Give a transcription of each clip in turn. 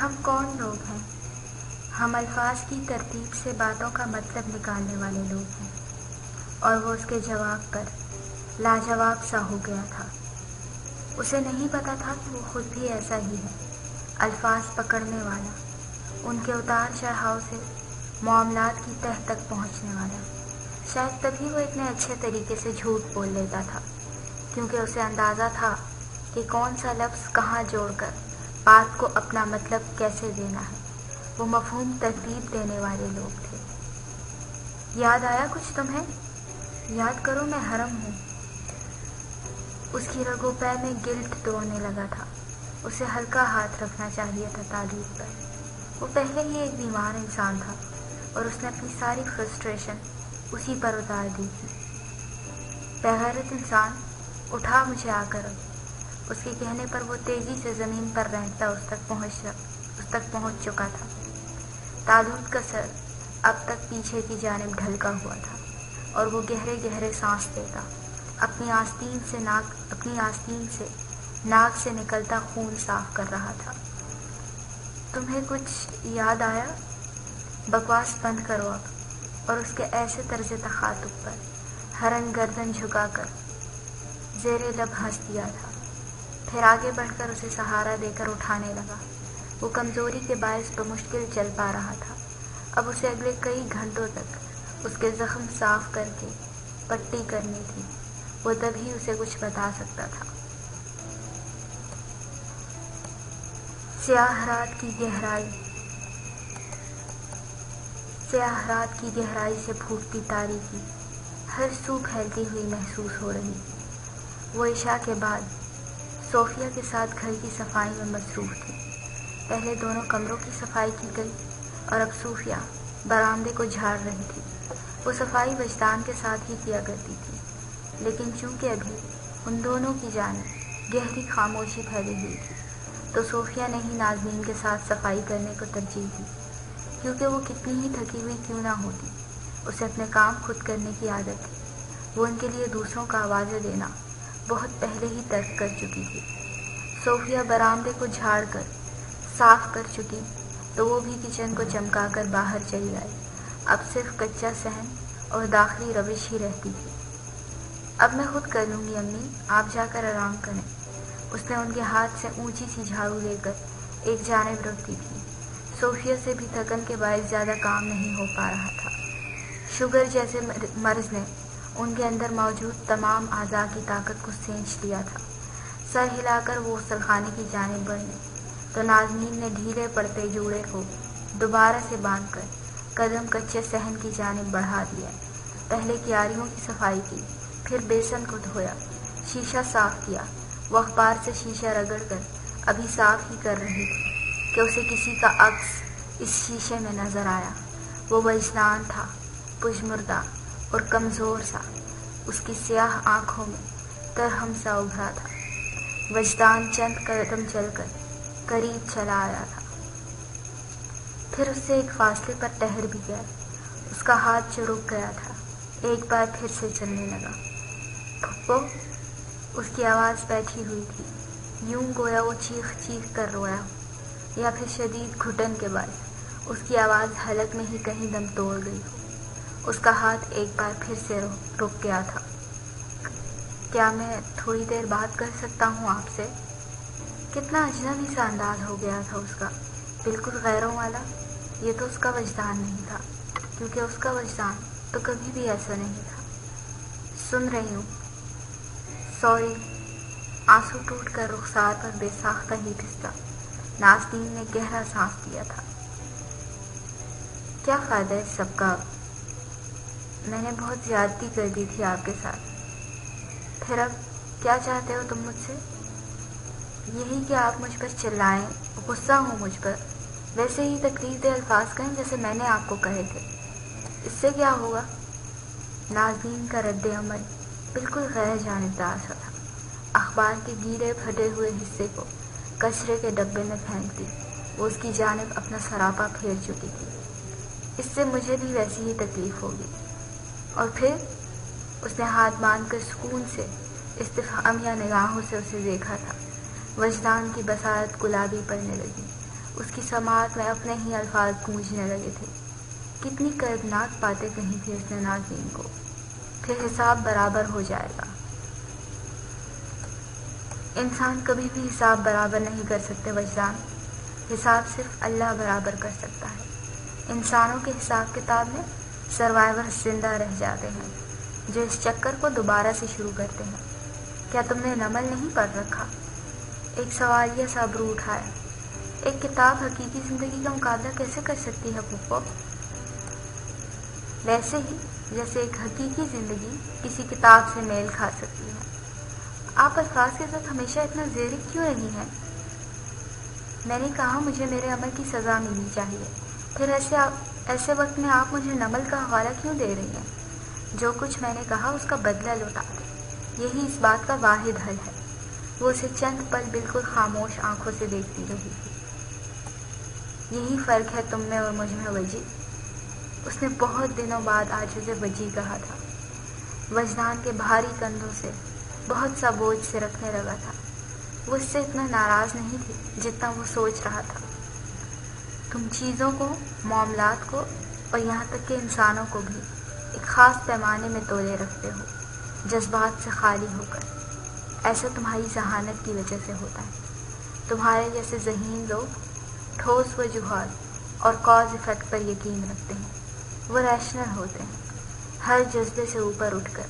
ہم کون لوگ ہیں؟ ہم الفاظ کی ترتیب سے باتوں کا مطلب نکالنے والے لوگ ہیں۔ اور وہ اس کے جواب پر لاجواب سا ہو گیا تھا۔ اسے نہیں پتا تھا کہ وہ خود بھی ایسا ہی ہے، الفاظ پکڑنے والا، ان کے اتار چڑھاؤ سے معاملات کی تہہ تک پہنچنے والا۔ شاید تبھی وہ اتنے اچھے طریقے سے جھوٹ بول لیتا تھا، کیونکہ اسے اندازہ تھا کہ کون سا لفظ کہاں جوڑ کر بات کو اپنا مطلب کیسے دینا ہے۔ وہ مفہوم ترتیب دینے والے لوگ تھے۔ یاد آیا کچھ تمہیں؟ یاد کرو میں حرم ہوں۔ اس کی رگوں پے میں گلٹ دوڑنے لگا تھا۔ اسے ہلکا ہاتھ رکھنا چاہیے تھا تعلیم پر۔ وہ پہلے ہی ایک بیمار انسان تھا اور اس نے اپنی ساری فرسٹریشن اسی پر اتار دی تھی۔ بےغیرت انسان، اٹھا مجھے آ کر اب۔ اس کے کہنے پر وہ تیزی سے زمین پر رہتا اس تک پہنچ چکا تھا۔ تالوت کا سر اب تک پیچھے کی جانب ڈھلکا ہوا تھا اور وہ گہرے گہرے سانس لیتا، اپنی آستین سے ناک سے نکلتا خون صاف کر رہا تھا۔ تمہیں کچھ یاد آیا؟ بکواس بند کرو اب۔ اور اس کے ایسے طرز تخاطب پر ہرن گردن جھکا کر زیر لب ہنس دیا تھا، پھر آگے بڑھ کر اسے سہارا دے کر اٹھانے لگا۔ وہ کمزوری کے باعث بمشکل چل پا رہا تھا۔ اب اسے اگلے کئی گھنٹوں تک اس کے زخم صاف کر کے پٹی کرنی تھی۔ وہ تبھی اسے کچھ بتا سکتا تھا۔ سیاہ رات کی گہرائی سے پھوٹتی تاریکی ہر سو پھیلتی ہوئی محسوس ہو رہی تھی۔ وہ عشاء کے بعد صوفیہ کے ساتھ گھر کی صفائی میں مصروف تھی۔ پہلے دونوں کمروں کی صفائی کی گئی اور اب صوفیہ برآمدے کو جھاڑ رہی تھی۔ وہ صفائی وجدان کے ساتھ ہی کیا کرتی تھی، لیکن چونکہ ابھی ان دونوں کی جانب گہری خاموشی پھیلی ہوئی تھی تو صوفیہ نے ہی ناظرین کے ساتھ صفائی کرنے کو ترجیح دی، کیونکہ وہ کتنی ہی تھکی ہوئی کیوں نہ ہوتی، اسے اپنے کام خود کرنے کی عادت تھی۔ وہ ان کے لیے دوسروں کا آوازیں دینا بہت پہلے ہی ترک کر چکی تھی۔ صوفیہ برآمدے کو جھاڑ کر صاف کر چکی تو وہ بھی کچن کو چمکا کر باہر چلی آئی۔ اب صرف کچا صحن اور داخلی روش ہی رہتی تھی۔ اب میں خود کر لوں گی امی، آپ جا کر آرام کریں۔ اس نے ان کے ہاتھ سے اونچی سی جھاڑو لے کر ایک جانب رکھ دی تھی۔ صوفیہ سے بھی تھکن کے باعث زیادہ کام نہیں ہو پا رہا تھا۔ شوگر جیسے مرض نے ان کے اندر موجود تمام اعضاء کی طاقت کو سینچ لیا تھا۔ سر ہلا کر وہ غسل خانے کی جانب بڑھی تو ناظرین نے ڈھیلے پڑتے جوڑے کو دوبارہ سے باندھ کر قدم کچے صحن کی جانب بڑھا دیا۔ پہلے کیاریوں کی صفائی کی، پھر بیسن کو دھویا، شیشہ صاف کیا۔ وہ اخبار سے شیشہ رگڑ کر ابھی صاف ہی کر رہی تھی کہ اسے کسی کا عکس اس شیشے میں نظر آیا۔ وہ وجدان تھا، پژمردہ اور کمزور سا۔ اس کی سیاہ آنکھوں میں ترہم سا ابھرا تھا۔ وجدان چند قدم چل کر قریب چلا آیا تھا، پھر اس سے ایک فاصلے پر ٹہر بھی گیا۔ اس کا ہاتھ جو رک گیا تھا ایک بار پھر سے چلنے لگا۔ پھپھو، اس کی آواز بیٹھی ہوئی تھی، یوں گویا وہ چیخ چیخ کر رویا ہو، یا پھر شدید گھٹن کے بعد اس کی آواز حلق میں ہی کہیں دم توڑ گئی ہو۔ اس کا ہاتھ ایک بار پھر سے رک گیا تھا۔ کیا میں تھوڑی دیر بات کر سکتا ہوں آپ سے؟ کتنا اجنبی سا انداز ہو گیا تھا اس کا، بالکل غیروں والا۔ یہ تو اس کا وجدان نہیں تھا، کیونکہ اس کا وجدان تو کبھی بھی ایسا نہیں تھا۔ سن رہی ہوں، سوری۔ آنسو ٹوٹ کر رخسار پر بے ساختہ ہی پھسلا۔ ناظرین نے گہرا سانس لیا تھا۔ کیا فائدہ اس سب کا؟ میں نے بہت زیادتی کر دی تھی آپ کے ساتھ۔ پھر اب کیا چاہتے ہو تم مجھ سے؟ یہی کہ آپ مجھ پر چلائیں، غصہ ہوں مجھ پر، ویسے ہی تکلیف دہ الفاظ کہیں جیسے میں نے آپ کو کہے تھے۔ اس سے کیا ہوگا؟ ناظرین کا رد عمل بالکل غیر جانبدار سا تھا۔ اخبار کے گیلے پھٹے ہوئے حصے کو کچرے کے ڈبے میں پھینکتی وہ اس کی جانب اپنا سراپا پھیر چکی تھی۔ اس سے مجھے بھی ویسی ہی تکلیف ہوگی۔ اور پھر اس نے ہاتھ باندھ کر سکون سے استفہامیہ نگاہوں سے اسے دیکھا تھا۔ وجدان کی بصارت گلابی پڑنے لگی اس کی سماعت میں اپنے ہی الفاظ گونجنے لگے تھے۔ کتنی کردناک باتیں کہی تھی اس نے ناظرین کو۔ پھر حساب برابر ہو جائے گا۔ انسان کبھی بھی حساب برابر نہیں کر سکتے وجدان، حساب صرف اللہ برابر کر سکتا ہے۔ انسانوں کے حساب کتاب میں سروائیور زندہ رہ جاتے ہیں جو اس چکر کو دوبارہ سے شروع کرتے ہیں۔ کیا تم نے نمل نہیں پڑھ رکھا؟ ایک سوالیہ سا ابرو اٹھایا۔ ایک کتاب حقیقی زندگی کا مقابلہ کیسے کر سکتی ہے پھپھو؟ ویسے ہی جیسے ایک حقیقی زندگی کسی کتاب سے میل کھا سکتی ہے۔ آپ الفاظ کے ساتھ ہمیشہ اتنا زیرک کیوں نہیں ہیں؟ میں نے کہا مجھے میرے عمل کی سزا ملنی چاہیے، پھر ایسے وقت میں آپ مجھے نمل کا حوالہ کیوں دے رہی ہیں؟ جو کچھ میں نے کہا اس کا بدلہ لوٹا دیں، یہی اس بات کا واحد حل ہے۔ وہ اسے چند پل بالکل خاموش آنکھوں سے دیکھتی رہی تھی۔ یہی فرق ہے تم میں اور مجھ میں وجی، اس نے بہت دنوں بعد آج اسے وجی کہا تھا۔ وجدان کے بھاری کندھوں سے بہت سا بوجھ سے رکھنے لگا تھا۔ وہ اس سے اتنا ناراض نہیں تھی جتنا وہ سوچ رہا تھا۔ تم چیزوں کو، معاملات کو اور یہاں تک کہ انسانوں کو بھی ایک خاص پیمانے میں تولے رکھتے ہو، جذبات سے خالی ہو کر۔ ایسا تمہاری ذہانت کی وجہ سے ہوتا ہے۔ تمہارے جیسے ذہین لوگ ٹھوس وجوہات اور کاز ایفیکٹ پر یقین رکھتے ہیں۔ وہ ریشنل ہوتے ہیں، ہر جذبے سے اوپر اٹھ کر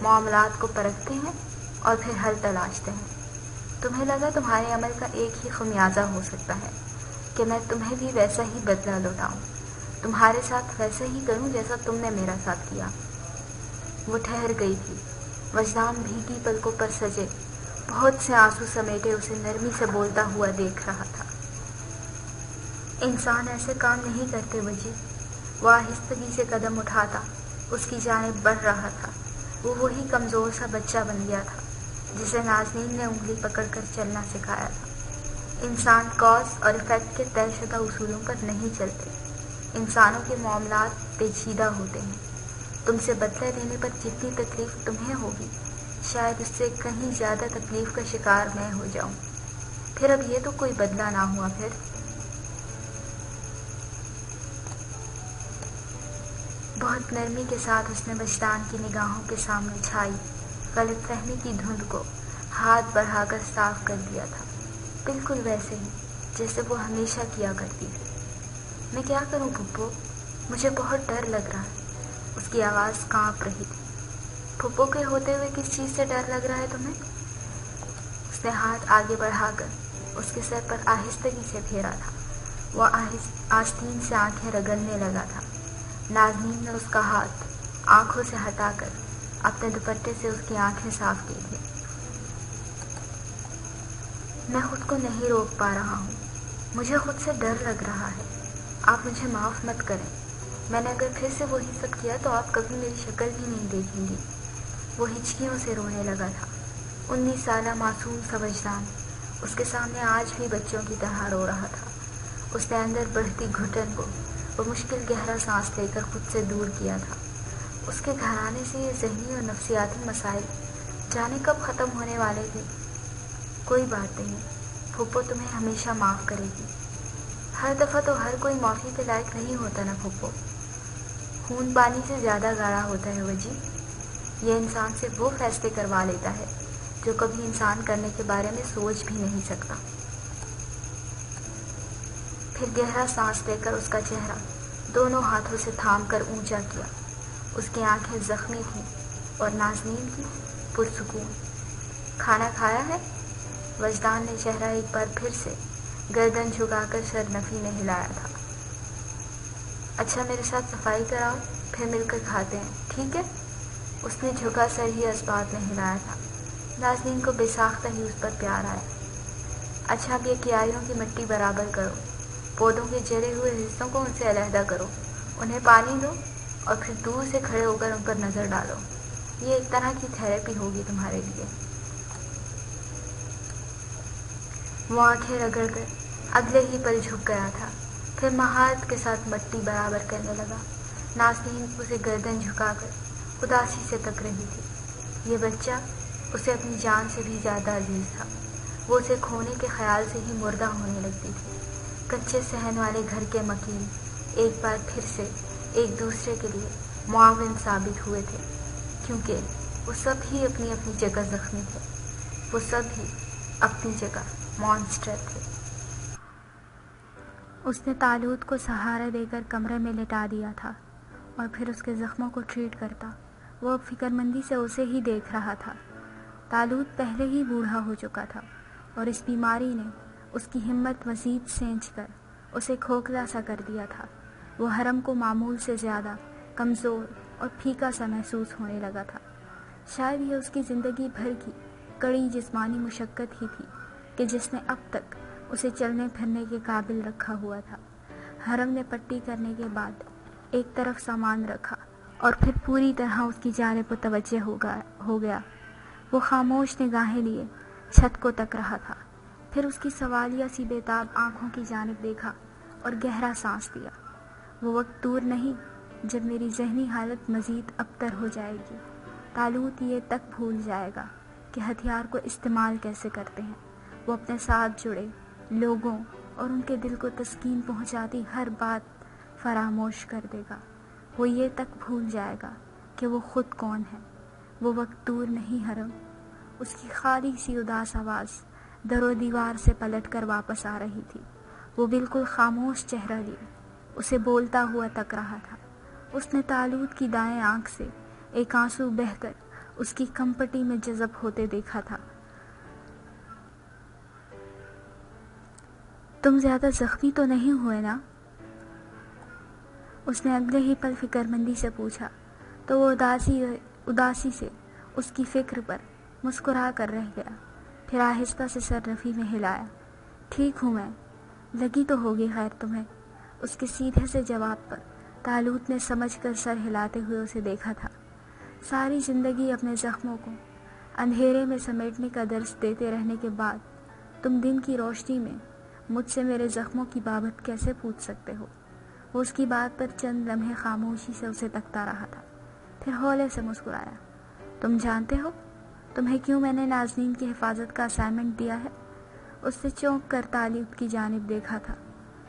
معاملات کو پرکھتے ہیں اور پھر حل تلاشتے ہیں۔ تمہیں لگا تمہارے عمل کا ایک ہی خمیازہ ہو سکتا ہے کہ میں تمہیں بھی ویسا ہی بدلہ لوٹاؤں، تمہارے ساتھ ویسا ہی کروں جیسا تم نے میرا ساتھ کیا۔ وہ ٹھہر گئی تھی۔ وجدان بھیگی پلکوں پر سجے بہت سے آنسو سمیٹے اسے نرمی سے بولتا ہوا دیکھ رہا تھا۔ انسان ایسے کام نہیں کرتے وجی۔ وہ آہستگی سے قدم اٹھاتا اس کی جانب بڑھ رہا تھا۔ وہ وہی کمزور سا بچہ بن گیا تھا جسے نازنین نے انگلی پکڑ کر چلنا سکھایا تھا۔ انسان کاز اور ایفیکٹ کے طے شدہ اصولوں پر نہیں چلتے۔ انسانوں کے معاملات پیچیدہ ہوتے ہیں۔ تم سے بدلہ لینے پر جتنی تکلیف تمہیں ہوگی، شاید اس سے کہیں زیادہ تکلیف کا شکار میں ہو جاؤں۔ پھر اب یہ تو کوئی بدلہ نہ ہوا۔ پھر بہت نرمی کے ساتھ اس نے وجدان کی نگاہوں کے سامنے چھائی غلط فہمی کی دھند کو ہاتھ بڑھا کر صاف کر دیا تھا، بالکل ویسے ہی جیسے وہ ہمیشہ کیا کرتی تھی۔ میں کیا کروں پھپھو؟ مجھے بہت ڈر لگ رہا ہے۔ اس کی آواز کانپ رہی تھی۔ پھپھو کے ہوتے ہوئے کس چیز سے ڈر لگ رہا ہے تمہیں؟ اس نے ہاتھ آگے بڑھا کر اس کے سر پر آہستگی سے پھیرا تھا۔ وہ آستین سے آنکھیں رگڑنے لگا تھا۔ نازنین نے اس کا ہاتھ آنکھوں سے ہٹا کر اپنے دوپٹے سے اس کی آنکھیں صاف کی تھی۔ میں خود کو نہیں روک پا رہا ہوں، مجھے خود سے ڈر لگ رہا ہے۔ آپ مجھے معاف مت کریں۔ میں نے اگر پھر سے وہی سب کیا تو آپ کبھی میری شکل بھی نہیں دیکھیں گی۔ وہ ہچکیوں سے رونے لگا تھا۔ 19 سالہ معصوم سا وجدان اس کے سامنے آج بھی بچوں کی طرح رو رہا تھا۔ اس نے اندر بڑھتی گھٹن کو بمشکل گہرا سانس لے کر خود سے دور کیا تھا۔ اس کے گھرانے سے یہ ذہنی اور نفسیاتی مسائل جانے کب ختم ہونے والے تھے۔ کوئی بات نہیں، پھپھو تمہیں ہمیشہ معاف کرے گی۔ ہر دفعہ تو ہر کوئی معافی کے لائق نہیں ہوتا نا پھپھو۔ خون پانی سے زیادہ گاڑھا ہوتا ہے وجی۔ یہ انسان سے وہ فیصلے کروا لیتا ہے جو کبھی انسان کرنے کے بارے میں سوچ بھی نہیں سکتا۔ پھر گہرا سانس لے کر اس کا چہرہ دونوں ہاتھوں سے تھام کر اونچا کیا۔ اس کی آنکھیں زخمی تھیں اور نازنین کی پرسکون۔ کھانا کھایا ہے؟ وجدان نے چہرہ ایک بار پھر سے گردن جھکا کر سر نفی میں ہلایا تھا۔ اچھا میرے ساتھ صفائی کراؤ، پھر مل کر کھاتے ہیں، ٹھیک ہے؟ اس نے جھکا سر ہی اس بات میں ہلایا تھا۔ نازنین کو بے ساختہ ہی اس پر پیار آیا۔ اچھا اب یہ کیاریوں کی مٹی برابر کرو، پودوں کے جلے ہوئے حصوں کو ان سے علیحدہ کرو، انہیں پانی دو اور پھر دور سے کھڑے ہو کر ان پر نظر ڈالو۔ یہ ایک طرح کی تھیراپی ہوگی تمہارے لیے۔ وہ آنکھیں رگڑ کر اگلے ہی پل جھک گیا تھا، پھر مہارت کے ساتھ مٹی برابر کرنے لگا۔ نازنین اسے گردن جھکا کر اداسی سے تک رہی تھی۔ یہ بچہ اسے اپنی جان سے بھی زیادہ عزیز تھا۔ وہ اسے کھونے کے خیال سے ہی مردہ ہونے لگتی تھی۔ کچے صحن والے گھر کے مکین ایک بار پھر سے ایک دوسرے کے لیے معاون ثابت ہوئے تھے، کیونکہ وہ سب ہی اپنی اپنی جگہ زخمی تھے، وہ سب ہی اپنی جگہ مانسٹر تھے۔ اس نے طالوت کو سہارا دے کر کمرے میں لٹا دیا تھا اور پھر اس کے زخموں کو ٹریٹ کرتا۔ وہ اب فکر مندی سے اسے ہی دیکھ رہا تھا۔ طالوت پہلے ہی بوڑھا ہو چکا تھا اور اس بیماری نے اس کی ہمت مزید سینچ کر اسے کھوکھلا سا کر دیا تھا۔ وہ حرم کو معمول سے زیادہ کمزور اور پھیکا سا محسوس ہونے لگا تھا۔ شاید یہ اس کی زندگی بھر کی کڑی جسمانی مشقت ہی تھی کہ جس نے اب تک اسے چلنے پھرنے کے قابل رکھا ہوا تھا۔ حرم نے پٹی کرنے کے بعد ایک طرف سامان رکھا اور پھر پوری طرح اس کی جانب متوجہ ہو گیا۔ وہ خاموش نگاہیں لیے چھت کو تک رہا تھا، پھر اس کی سوالیہ سی بےتاب آنکھوں کی جانب دیکھا اور گہرا سانس لیا۔ وہ وقت دور نہیں جب میری ذہنی حالت مزید ابتر ہو جائے گی۔ طالوت یہ تک بھول جائے گا کہ ہتھیار کو استعمال کیسے کرتے ہیں۔ وہ اپنے ساتھ جڑے لوگوں اور ان کے دل کو تسکین پہنچاتی ہر بات فراموش کر دے گا۔ وہ یہ تک بھول جائے گا کہ وہ خود کون ہے۔ وہ وقت دور نہیں حرم۔ اس کی خالی سی اداس آواز در و دیوار سے پلٹ کر واپس آ رہی تھی۔ وہ بالکل خاموش چہرہ لیے اسے بولتا ہوا تک رہا تھا۔ اس نے طالوت کی دائیں آنکھ سے ایک آنسو بہہ کر اس کی کمپٹی میں جذب ہوتے دیکھا تھا۔ تم زیادہ زخمی تو نہیں ہوئے نا؟ اس نے اگلے ہی پل فکر مندی سے پوچھا تو وہ اداسی سے اس کی فکر پر مسکرا کر رہ گیا، پھر آہستہ سے سر رفی میں ہلایا۔ ٹھیک ہوں میں، لگی تو ہوگی خیر تمہیں۔ اس کے سیدھے سے جواب پر طالوت نے سمجھ کر سر ہلاتے ہوئے اسے دیکھا تھا۔ ساری زندگی اپنے زخموں کو اندھیرے میں سمیٹنے کا درس دیتے رہنے کے بعد تم دن کی روشنی میں مجھ سے میرے زخموں کی بابت کیسے پوچھ سکتے ہو؟ وہ اس کی بات پر چند لمحے خاموشی سے اسے تکتا رہا تھا، پھر ہولے سے مسکرایا۔ تم جانتے ہو تمہیں کیوں میں نے نازنین کی حفاظت کا اسائنمنٹ دیا ہے؟ اس سے چونک کر طالوت کی جانب دیکھا تھا۔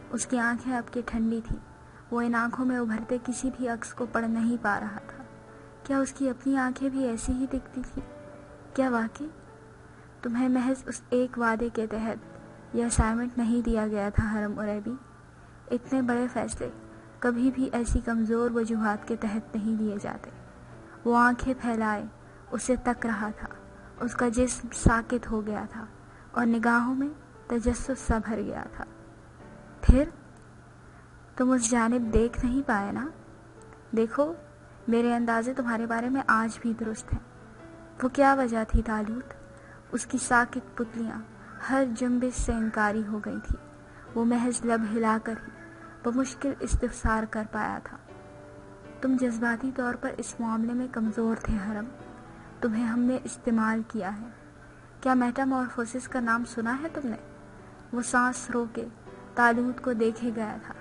اس کی آنکھیں اب کی ٹھنڈی تھیں۔ وہ ان آنکھوں میں ابھرتے کسی بھی عکس کو پڑھ نہیں پا رہا تھا۔ کیا اس کی اپنی آنکھیں بھی ایسی ہی دکھتی تھیں؟ کیا واقعی تمہیں محض اس ایک وعدے کے تحت یہ اسائنمنٹ نہیں دیا گیا تھا حرم عریبی؟ اتنے بڑے فیصلے کبھی بھی ایسی کمزور وجوہات کے تحت نہیں لیے جاتے۔ وہ آنکھیں پھیلائے اسے تک رہا تھا۔ اس کا جسم ساکت ہو گیا تھا اور نگاہوں میں تجسس سا بھر گیا تھا۔ پھر تم اس جانب دیکھ نہیں پائے نا؟ دیکھو میرے اندازے تمہارے بارے میں آج بھی درست ہیں۔ وہ کیا وجہ تھی طالوت؟ اس کی ساکت پتلیاں ہر جنبش سے انکاری ہو گئی تھی۔ وہ محض لب ہلا کر ہی بمشکل استفسار کر پایا تھا۔ تم جذباتی طور پر اس معاملے میں کمزور تھے حرم، تمہیں ہم نے استعمال کیا ہے۔ کیا میٹامورفوسس کا نام سنا ہے تم نے؟ وہ سانس رو کے طالوت کو دیکھے گیا تھا۔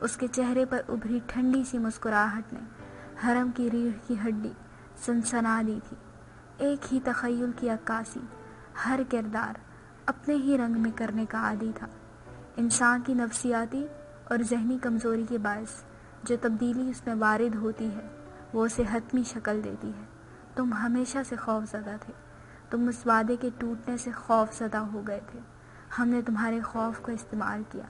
اس کے چہرے پر ابھری ٹھنڈی سی مسکراہٹ نے حرم کی ریڑھ کی ہڈی سنسنا دی تھی۔ ایک ہی تخیل کی عکاسی ہر کردار اپنے ہی رنگ میں کرنے کا عادی تھا۔ انسان کی نفسیاتی اور ذہنی کمزوری کے باعث جو تبدیلی اس میں وارد ہوتی ہے وہ اسے حتمی شکل دیتی ہے۔ تم ہمیشہ سے خوف زدہ تھے، تم اس وعدے کے ٹوٹنے سے خوف زدہ ہو گئے تھے۔ ہم نے تمہارے خوف کو استعمال کیا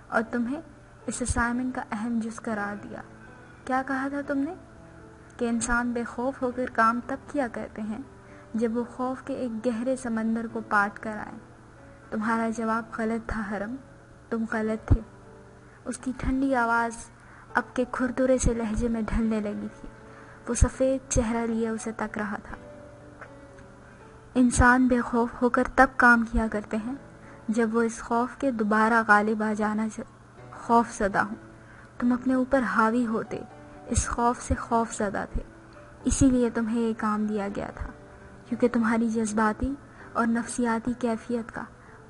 اور تمہیں اس اسائنمنٹ کا اہم جز قرار دیا۔ کیا کہا تھا تم نے کہ انسان بے خوف ہو کر کام تب کیا کرتے ہیں جب وہ خوف کے ایک گہرے سمندر کو پاٹ کر آئے؟ تمہارا جواب غلط تھا حرم، تم غلط تھے۔ اس کی ٹھنڈی آواز اب کے کھردرے سے لہجے میں ڈھلنے لگی تھی۔ وہ سفید چہرہ لیے اسے تک رہا تھا۔ انسان بے خوف ہو کر تب کام کیا کرتے ہیں جب وہ اس خوف کے دوبارہ غالب آ جانا سے خوف زدہ ہوں۔ تم اپنے اوپر حاوی ہوتے اس خوف سے خوف زدہ تھے، اسی لیے تمہیں یہ کام دیا گیا تھا، کیونکہ تمہاری جذباتی اور نفسیاتی کیفیت کا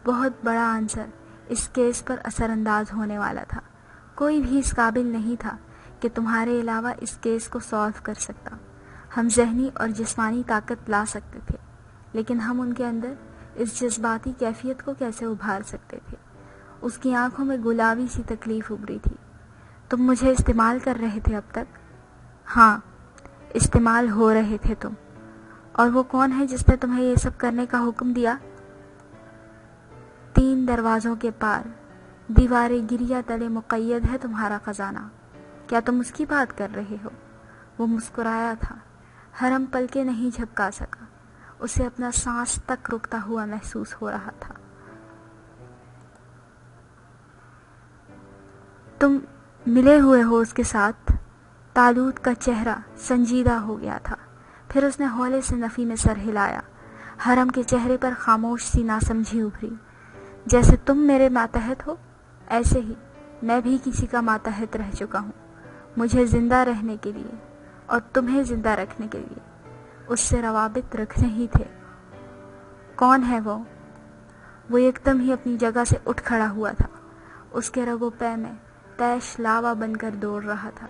بہت بڑا عنصر اس کیس پر اثر انداز ہونے والا تھا۔ کوئی بھی اس قابل نہیں تھا کہ تمہارے علاوہ اس کیس کو سالو کر سکتا۔ ہم ذہنی اور جسمانی طاقت لا سکتے تھے، لیکن ہم ان کے اندر اس جذباتی کیفیت کو کیسے ابھار سکتے تھے؟ اس کی آنکھوں میں گلابی سی تکلیف ابھری تھی۔ تم مجھے استعمال کر رہے تھے اب تک؟ ہاں، استعمال ہو رہے تھے تم۔ اور وہ کون ہے جس نے تمہیں یہ سب کرنے کا حکم دیا؟ 3 دروازوں کے پار دیوار گریہ تلے مقید ہے تمہارا خزانہ۔ کیا تم اس کی بات کر رہے ہو؟ وہ مسکرایا تھا۔ حرم پلکیں نہیں جھپکا سکا، اسے اپنا سانس تک رکتا ہوا محسوس ہو رہا تھا۔ تم ملے ہوئے ہو اس کے ساتھ؟ طالوت کا چہرہ سنجیدہ ہو گیا تھا، پھر اس نے ہولے سے نفی میں سر ہلایا۔ حرم کے چہرے پر خاموش سی ناسمجھی ابھری۔ جیسے تم میرے ماتحت ہو، ایسے ہی میں بھی کسی کا ماتحت رہ چکا ہوں۔ مجھے زندہ رہنے کے لیے اور تمہیں زندہ رکھنے کے لیے اس سے روابط رکھنے ہی تھے۔ کون ہے وہ؟ وہ یکدم ہی اپنی جگہ سے اٹھ کھڑا ہوا تھا۔ اس کے رگ و پے میں تیش لاوا بن کر دوڑ رہا تھا۔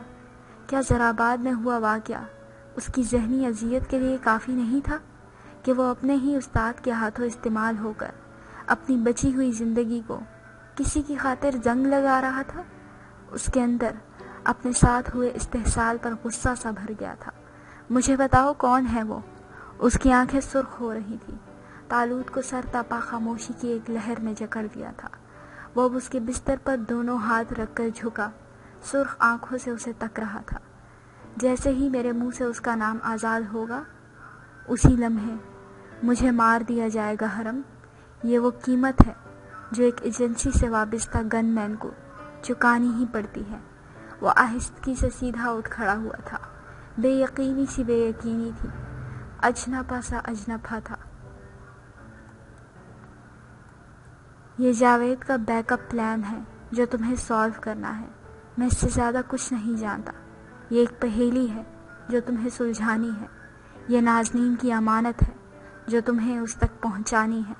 کیا ذرا بعد میں ہوا واقعہ اس کی ذہنی اذیت کے لیے کافی نہیں تھا کہ وہ اپنے ہی استاد کے ہاتھوں استعمال ہو کر اپنی بچی ہوئی زندگی کو کسی کی خاطر زنگ لگا رہا تھا؟ اس کے اندر اپنے ساتھ ہوئے استحصال پر غصہ سا بھر گیا تھا۔ مجھے بتاؤ کون ہے وہ؟ اس کی آنکھیں سرخ ہو رہی تھی۔ طالوت کو سر تاپا خاموشی کی ایک لہر نے جکڑ دیا تھا۔ وہ اب اس کے بستر پر دونوں ہاتھ رکھ کر جھکا سرخ آنکھوں سے اسے تک رہا تھا۔ جیسے ہی میرے منہ سے اس کا نام آزاد ہوگا، اسی لمحے مجھے مار دیا جائے گا حرم۔ یہ وہ قیمت ہے جو ایک ایجنسی سے وابستہ گن مین کو چکانی ہی پڑتی ہے۔ وہ آہستگی سے سیدھا اٹھ کھڑا ہوا تھا۔ بے یقینی سی بے یقینی تھی، اجنپا سا اجنپا تھا۔ یہ جاوید کا بیک اپ پلان ہے جو تمہیں سالو کرنا ہے۔ میں اس سے زیادہ کچھ نہیں جانتا۔ یہ ایک پہیلی ہے جو تمہیں سلجھانی ہے۔ یہ نازنین کی امانت ہے جو تمہیں اس تک پہنچانی ہے۔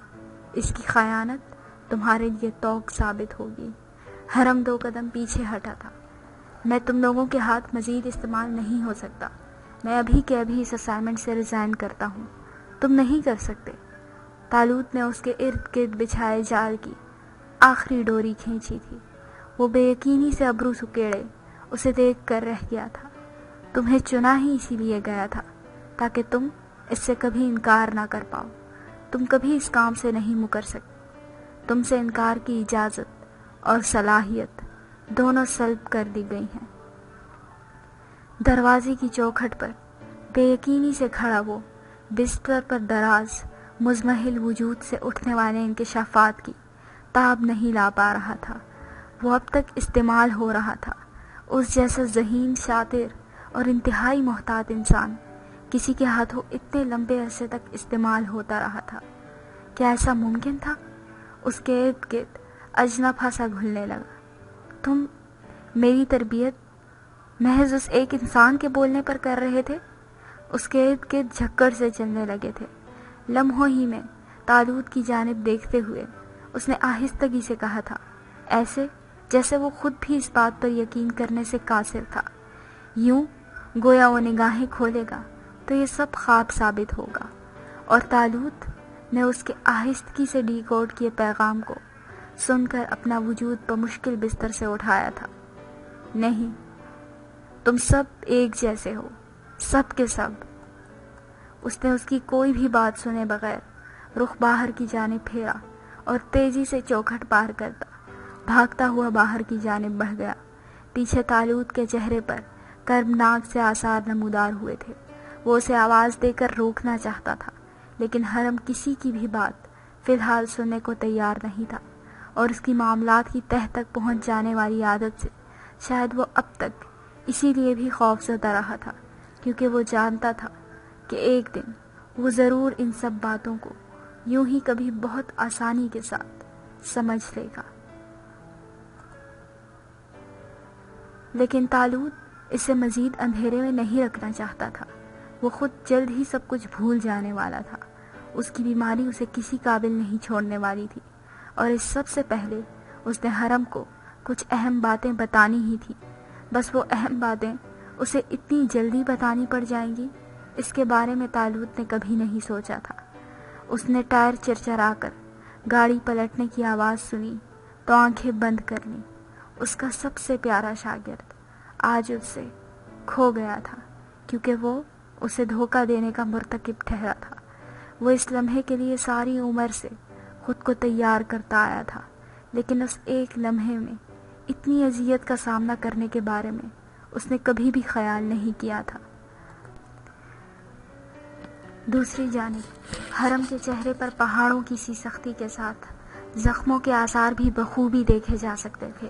اس کی خیانت تمہارے لیے توق ثابت ہوگی۔ حرم 2 قدم پیچھے ہٹا تھا۔ میں تم لوگوں کے ہاتھ مزید استعمال نہیں ہو سکتا۔ میں ابھی کے ابھی اس اسائنمنٹ سے ریزائن کرتا ہوں۔ تم نہیں کر سکتے۔ طالوت نے اس کے ارد گرد بچھائے جال کی آخری ڈوری کھینچی تھی۔ وہ بے یقینی سے ابرو سکیڑے اسے دیکھ کر رہ گیا تھا۔ تمہیں چنا ہی اسی لیے گیا تھا تاکہ تم اس سے کبھی انکار نہ کر پاؤ۔ تم کبھی اس کام سے نہیں مکر سکتے۔ تم سے انکار کی اجازت اور صلاحیت دونوں سلب کر دی گئی ہیں۔ دروازے کی چوکھٹ پر بے یقینی سے کھڑا وہ بستر پر دراز مزمحل وجود سے اٹھنے والے انکشافات کی تاب نہیں لا پا رہا تھا۔ وہ اب تک استعمال ہو رہا تھا۔ اس جیسا ذہین، شاطر اور انتہائی محتاط انسان کسی کے ہاتھوں اتنے لمبے عرصے تک استعمال ہوتا رہا تھا۔ کیا ایسا ممکن تھا؟ اس کے ارد گرد اجنبا سا گھلنے لگا۔ تم میری تربیت محض اس ایک انسان کے بولنے پر کر رہے تھے؟ اس کے ارد گرد جھکڑ سے چلنے لگے تھے۔ لمحوں ہی میں طالوت کی جانب دیکھتے ہوئے اس نے آہستگی سے کہا تھا، ایسے جیسے وہ خود بھی اس بات پر یقین کرنے سے قاصر تھا، یوں گویا وہ نگاہیں کھولے گا تو یہ سب خواب ثابت ہوگا۔ اور طالوت نے اس کے آہستگی سے ڈی کوڈ کیے پیغام کو سن کر اپنا وجود بمشکل بستر سے اٹھایا تھا۔ نہیں، تم سب ایک جیسے ہو، سب کے سب۔ اس نے اس کی کوئی بھی بات سنے بغیر رخ باہر کی جانب پھیرا اور تیزی سے چوکھٹ پار کرتا بھاگتا ہوا باہر کی جانب بڑھ گیا۔ پیچھے طالوت کے چہرے پر کربناک سے آثار نمودار ہوئے تھے۔ وہ اسے آواز دے کر روکنا چاہتا تھا، لیکن حرم کسی کی بھی بات فی الحال سننے کو تیار نہیں تھا، اور اس کی معاملات کی تہ تک پہنچ جانے والی عادت سے شاید وہ اب تک اسی لیے بھی خوف زدہ رہا تھا، کیونکہ وہ جانتا تھا کہ ایک دن وہ ضرور ان سب باتوں کو یوں ہی کبھی بہت آسانی کے ساتھ سمجھ لے گا۔ لیکن طالوت اسے مزید اندھیرے میں نہیں رکھنا چاہتا تھا۔ وہ خود جلد ہی سب کچھ بھول جانے والا تھا۔ اس کی بیماری اسے کسی قابل نہیں چھوڑنے والی تھی، اور اس سب سے پہلے اس نے حرم کو کچھ اہم باتیں بتانی ہی تھی۔ بس وہ اہم باتیں اسے اتنی جلدی بتانی پڑ جائیں گی، اس کے بارے میں طالوت نے کبھی نہیں سوچا تھا۔ اس نے ٹائر چرچرا کر گاڑی پلٹنے کی آواز سنی تو آنکھیں بند کر لیں۔ اس کا سب سے پیارا شاگرد آج اس سے کھو گیا تھا، کیونکہ وہ اسے دھوکہ دینے کا مرتکب ٹھہرا تھا۔ وہ اس لمحے کے لیے ساری عمر سے خود کو تیار کرتا آیا تھا، لیکن اس ایک لمحے میں اتنی اذیت کا سامنا کرنے کے بارے میں اس نے کبھی بھی خیال نہیں کیا تھا۔ دوسری جانب حرم کے چہرے پر پہاڑوں کی سی سختی کے ساتھ زخموں کے آثار بھی بخوبی دیکھے جا سکتے تھے،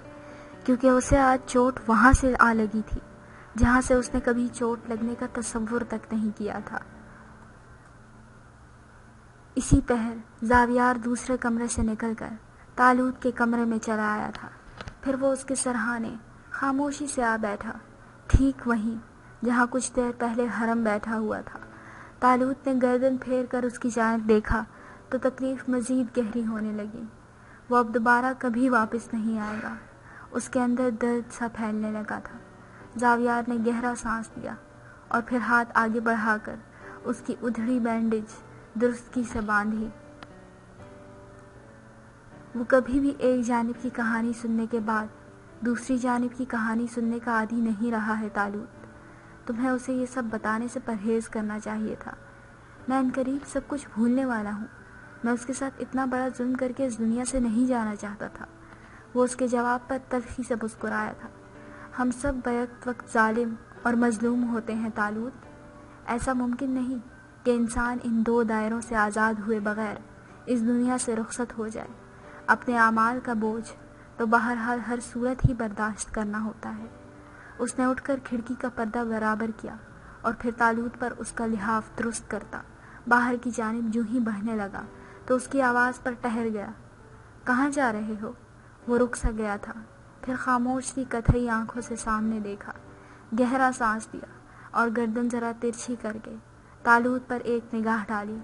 کیونکہ اسے آج چوٹ وہاں سے آ لگی تھی جہاں سے اس نے کبھی چوٹ لگنے کا تصور تک نہیں کیا تھا۔ اسی پہر زاویار دوسرے کمرے سے نکل کر طالوت کے کمرے میں چلا آیا تھا۔ پھر وہ اس کے سرہانے خاموشی سے آ بیٹھا، ٹھیک وہیں جہاں کچھ دیر پہلے حرم بیٹھا ہوا تھا۔ طالوت نے گردن پھیر کر اس کی جانب دیکھا تو تکلیف مزید گہری ہونے لگی۔ وہ اب دوبارہ کبھی واپس نہیں آئے گا۔ اس کے اندر درد سا پھیلنے لگا تھا۔ زاویار نے گہرا سانس لیا اور پھر ہاتھ آگے بڑھا کر اس کی ادھڑی بینڈیج درستگی سے باندھی۔ وہ کبھی بھی ایک جانب کی کہانی سننے کے بعد دوسری جانب کی کہانی سننے کا عادی نہیں رہا ہے طالوت۔ تمہیں اسے یہ سب بتانے سے پرہیز کرنا چاہیے تھا۔ میں عنقریب سب کچھ بھولنے والا ہوں۔ میں اس کے ساتھ اتنا بڑا ظلم کر کے اس دنیا سے نہیں جانا چاہتا تھا۔ وہ اس کے جواب پر تلخی سے مسکرایا تھا۔ ہم سب بیک وقت ظالم اور مظلوم ہوتے ہیں طالوت۔ ایسا ممکن نہیں کہ انسان ان دو دائروں سے آزاد ہوئے بغیر اس دنیا سے رخصت ہو جائے۔ اپنے اعمال کا بوجھ تو بہرحال ہر صورت ہی برداشت کرنا ہوتا ہے۔ اس نے اٹھ کر کھڑکی کا پردہ برابر کیا اور پھر طالوت پر اس کا لحاف درست کرتا باہر کی جانب جوں ہی بڑھنے لگا تو اس کی آواز پر ٹھہر گیا۔ کہاں جا رہے ہو؟ وہ رک سا گیا تھا، پھر خاموش سی کتھئی آنکھوں سے سامنے دیکھا، گہرا سانس لیا اور گردن ذرا ترچھی کر کے طالوت پر ایک نگاہ ڈالی۔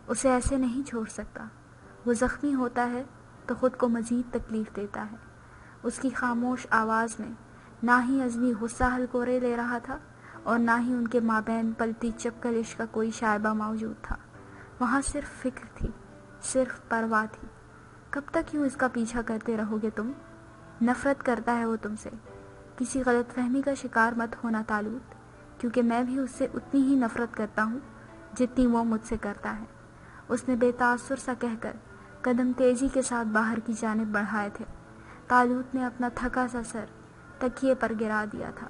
اسے ایسے نہیں چھوڑ سکتا۔ وہ زخمی ہوتا ہے تو خود کو مزید تکلیف دیتا ہے۔ اس کی خاموش آواز میں نہ ہی عزمی غصہ ہلکورے لے رہا تھا اور نہ ہی ان کے مابین پلتی چپکل عشق کا کوئی شائبہ موجود تھا۔ وہاں صرف فکر تھی، صرف پرواہ تھی۔ کب تک یوں اس کا پیچھا کرتے رہو گے تم؟ نفرت کرتا ہے وہ تم سے۔ کسی غلط فہمی کا شکار مت ہونا طالوت، کیونکہ میں بھی اس سے اتنی ہی نفرت کرتا ہوں جتنی وہ مجھ سے کرتا ہے۔ اس نے بے تاثر سا کہہ کر قدم تیزی کے ساتھ باہر کی جانب بڑھائے تھے۔ طالوت نے اپنا تھکا سا سر تکیے پر گرا دیا تھا۔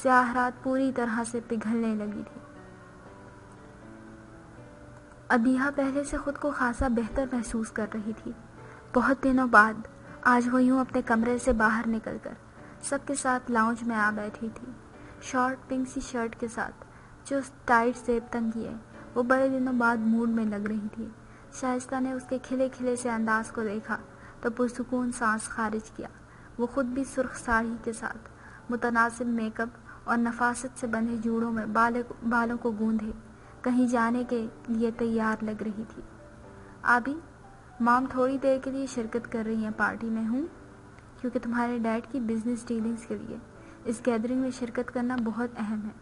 سیاہ رات پوری طرح سے پگھلنے لگی تھی۔ ابیہا پہلے سے خود کو خاصا بہتر محسوس کر رہی تھی۔ بہت دنوں بعد آج وہ یوں اپنے کمرے سے باہر نکل کر سب کے ساتھ لاؤنج میں آ بیٹھی تھی۔ شارٹ پنک سی شرٹ کے ساتھ چست ٹائٹ زیب تن کیے وہ بڑے دنوں بعد موڈ میں لگ رہی تھی۔ شائستہ نے اس کے کھلے کھلے سے انداز کو دیکھا تو پرسکون سانس خارج کیا۔ وہ خود بھی سرخ ساڑی کے ساتھ متناسب میک اپ اور نفاست سے بندھے جوڑوں میں بالوں کو گوندھے کہیں جانے کے لیے تیار لگ رہی تھی۔ آبی، مام تھوڑی دیر کے لیے شرکت کر رہی ہیں پارٹی میں ہوں، کیونکہ تمہارے ڈیڈ کی بزنس ڈیلنگز کے لیے اس گیدرنگ میں شرکت کرنا بہت اہم ہے۔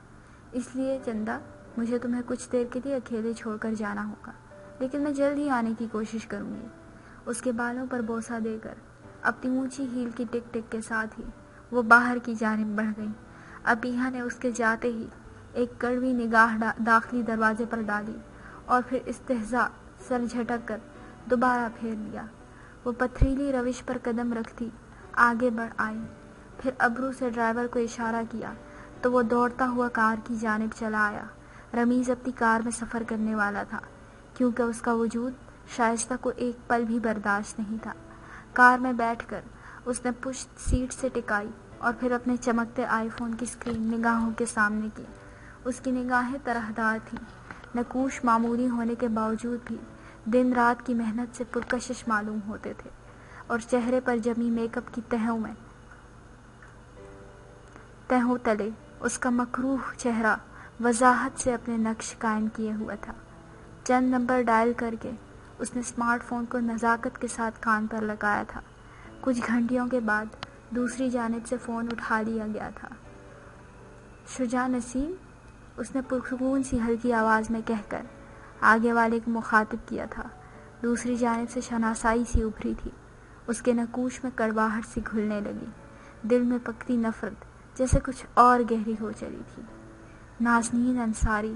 اس لیے چندا، مجھے تمہیں کچھ دیر کے لیے اکیلے چھوڑ کر جانا ہوگا، لیکن میں جلد ہی آنے کی کوشش کروں گی۔ اس کے بالوں پر بوسہ دے کر اپنی اونچی ہیل کی ٹک ٹک کے ساتھ ہی وہ باہر کی جانب بڑھ گئی۔ ابیہا نے اس کے جاتے ہی ایک کڑوی نگاہ داخلی دروازے پر ڈالی اور پھر استہزاء سر جھٹک کر دوبارہ پھیر لیا۔ وہ پتھریلی روش پر قدم رکھتی آگے بڑھ آئی، پھر ابرو سے ڈرائیور کو اشارہ کیا تو وہ دوڑتا ہوا کار کی جانب چلا آیا۔ رمیز اپنی کار میں سفر کرنے والا تھا، کیونکہ اس کا وجود شائستہ کو ایک پل بھی برداشت نہیں تھا۔ کار میں بیٹھ کر اس نے پشت سیٹ سے ٹکائی اور پھر اپنے چمکتے آئی فون کی اسکرین نگاہوں کے سامنے کی۔ اس کی نگاہیں طرحدار تھیں، نقوش معمولی ہونے کے باوجود بھی دن رات کی محنت سے پرکشش معلوم ہوتے تھے، اور چہرے پر جمی میک اپ کی تہوں تلے اس کا مکروہ چہرہ وضاحت سے اپنے نقش قائم کیے ہوا تھا۔ چند نمبر ڈائل کر کے اس نے اسمارٹ فون کو نزاکت کے ساتھ کان پر لگایا تھا۔ کچھ گھنٹیوں کے بعد دوسری جانب سے فون اٹھا لیا گیا تھا۔ شجاع نسیم، اس نے پرسکون سی ہلکی آواز میں کہہ کر آگے والے کو مخاطب کیا تھا۔ دوسری جانب سے شناسائی سی ابھری تھی۔ اس کے نکوش میں کڑواہٹ سی گھلنے لگی، دل میں پکتی نفرت جیسے کچھ اور گہری ہو چلی تھی۔ نازنین انصاری،